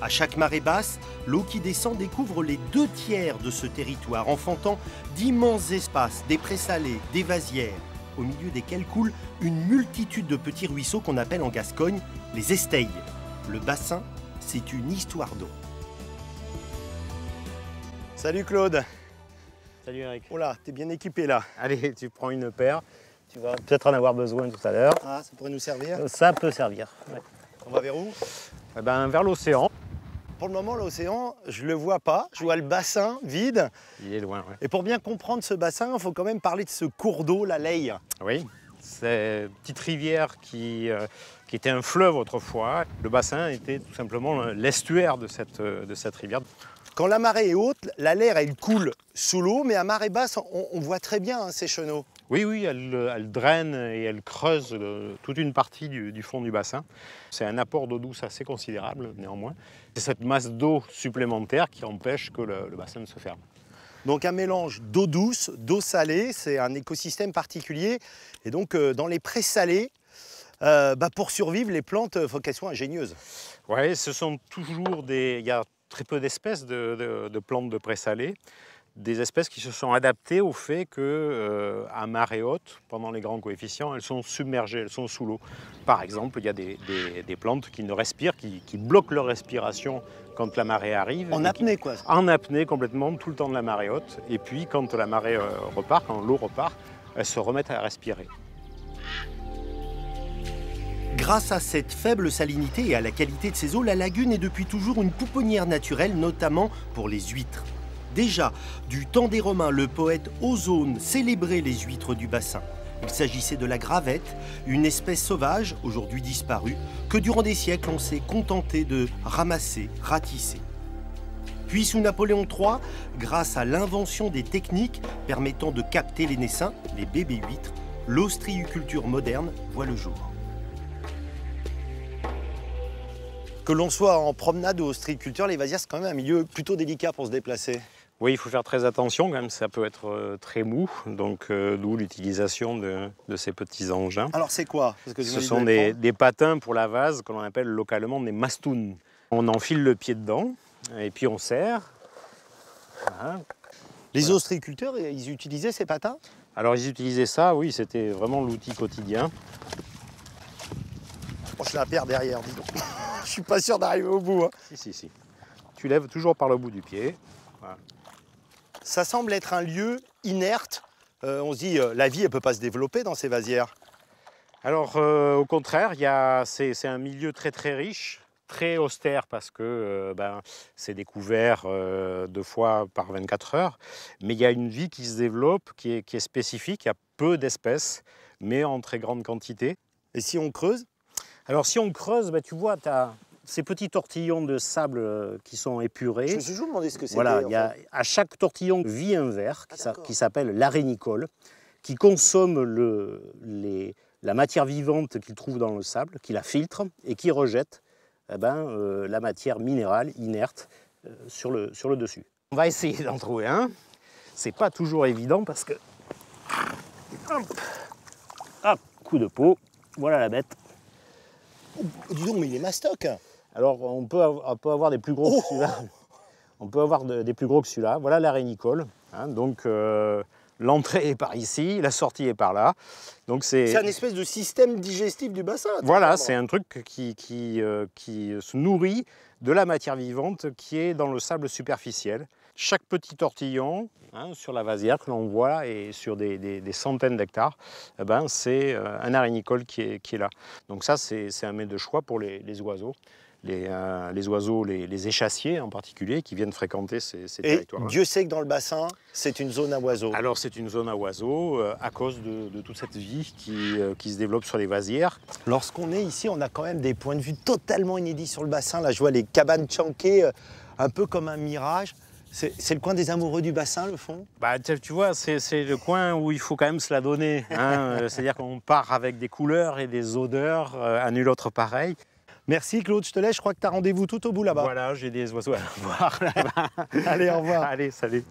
À chaque marée basse, l'eau qui descend découvre les 2/3 de ce territoire, enfantant d'immenses espaces, des prés salés, des vasières, au milieu desquels coule une multitude de petits ruisseaux qu'on appelle en Gascogne les esteilles. Le bassin, c'est une histoire d'eau. Salut Claude. Salut Eric. Oh là, t'es bien équipé là. Allez, tu prends une paire. Tu vas peut-être en avoir besoin tout à l'heure. Ah, ça pourrait nous servir. Ça peut servir. Ouais. On va vers où? Eh ben, vers l'océan. Pour le moment, l'océan, je le vois pas. Je vois le bassin vide. Il est loin, ouais. Et pour bien comprendre ce bassin, il faut quand même parler de ce cours d'eau, la Leie. Oui, c'est une petite rivière qui était un fleuve autrefois. Le bassin était tout simplement l'estuaire de cette rivière. Quand la marée est haute, la Leie, elle coule sous l'eau, mais à marée basse, on voit très bien ces chenaux. Oui, elle draine et elle creuse toute une partie du fond du bassin. C'est un apport d'eau douce assez considérable, néanmoins. C'est cette masse d'eau supplémentaire qui empêche que le bassin ne se ferme. Donc un mélange d'eau douce, d'eau salée, c'est un écosystème particulier. Et donc dans les prés salés, pour survivre, les plantes, il faut qu'elles soient ingénieuses. Oui, ce sont toujours il y a très peu d'espèces de plantes de prés salés. Des espèces qui se sont adaptées au fait qu'à marée haute, pendant les grands coefficients, elles sont submergées, elles sont sous l'eau. Par exemple, il y a des plantes qui ne respirent, qui bloquent leur respiration quand la marée arrive. En apnée, quoi. En apnée, complètement, tout le temps de la marée haute. Et puis, quand la marée repart, quand l'eau repart, elles se remettent à respirer. Grâce à cette faible salinité et à la qualité de ses eaux, la lagune est depuis toujours une pouponnière naturelle, notamment pour les huîtres. Déjà, du temps des Romains, le poète Ozone célébrait les huîtres du bassin. Il s'agissait de la gravette, une espèce sauvage, aujourd'hui disparue, que durant des siècles on s'est contenté de ramasser, ratisser. Puis sous Napoléon III, grâce à l'invention des techniques permettant de capter les naissins, les bébés huîtres, l'ostréiculture moderne voit le jour. Que l'on soit en promenade ou ostréiculture, les vasières, c'est quand même un milieu plutôt délicat pour se déplacer. Oui, il faut faire très attention quand même, ça peut être très mou, donc d'où l'utilisation de ces petits engins. Alors c'est quoi? Ce sont des patins pour la vase que l'on appelle localement des mastounes. On enfile le pied dedans et puis on serre. Voilà. Les ostréiculteurs, ils utilisaient ces patins? Alors ils utilisaient ça, oui, c'était vraiment l'outil quotidien. Oh, je la perds derrière, dis donc. Je suis pas sûr d'arriver au bout. Hein. Si. Tu lèves toujours par le bout du pied. Voilà. Ça semble être un lieu inerte. On se dit, la vie, elle ne peut pas se développer dans ces vasières. Alors, au contraire, c'est un milieu très très riche, très austère parce que c'est découvert 2 fois par 24 heures. Mais il y a une vie qui se développe, qui est spécifique. Il y a peu d'espèces, mais en très grande quantité. Et si on creuse? Alors, si on creuse, tu vois, tu as ces petits tortillons de sable qui sont épurés. Je me suis toujours demandé ce que c'était. Voilà, à chaque tortillon vit un ver qui s'appelle l'arénicole, qui consomme la matière vivante qu'il trouve dans le sable, qui la filtre et qui rejette la matière minérale inerte sur le dessus. On va essayer d'en trouver un. C'est pas toujours évident parce que... Hop, coup de peau, voilà la bête. Oh, dis donc, mais il est mastoc. Alors, on peut avoir des plus gros que celui-là. On peut avoir des plus gros que celui-là. Voilà l'arénicole. Hein, donc, l'entrée est par ici, la sortie est par là. Donc c'est un espèce de système digestif du bassin. Voilà, c'est un truc qui se nourrit de la matière vivante qui est dans le sable superficiel. Chaque petit tortillon sur la vasière que l'on voit et sur des centaines d'hectares, c'est un arénicole qui est là. Donc ça, c'est un mets de choix pour les oiseaux. Les oiseaux, les échassiers en particulier, qui viennent fréquenter ces territoires. Dieu sait que dans le bassin, c'est une zone à oiseaux. Alors c'est une zone à oiseaux à cause de toute cette vie qui se développe sur les vasières. Lorsqu'on est ici, on a quand même des points de vue totalement inédits sur le bassin. Là, je vois les cabanes tchanké, un peu comme un mirage. C'est le coin des amoureux du bassin, le fond? Tu vois, c'est le coin où il faut quand même se la donner. C'est-à-dire qu'on part avec des couleurs et des odeurs à nul autre pareil. Merci Claude, je te laisse, je crois que tu as rendez-vous tout au bout là-bas. Voilà, j'ai des oiseaux à voir. Allez, au revoir. Allez, salut.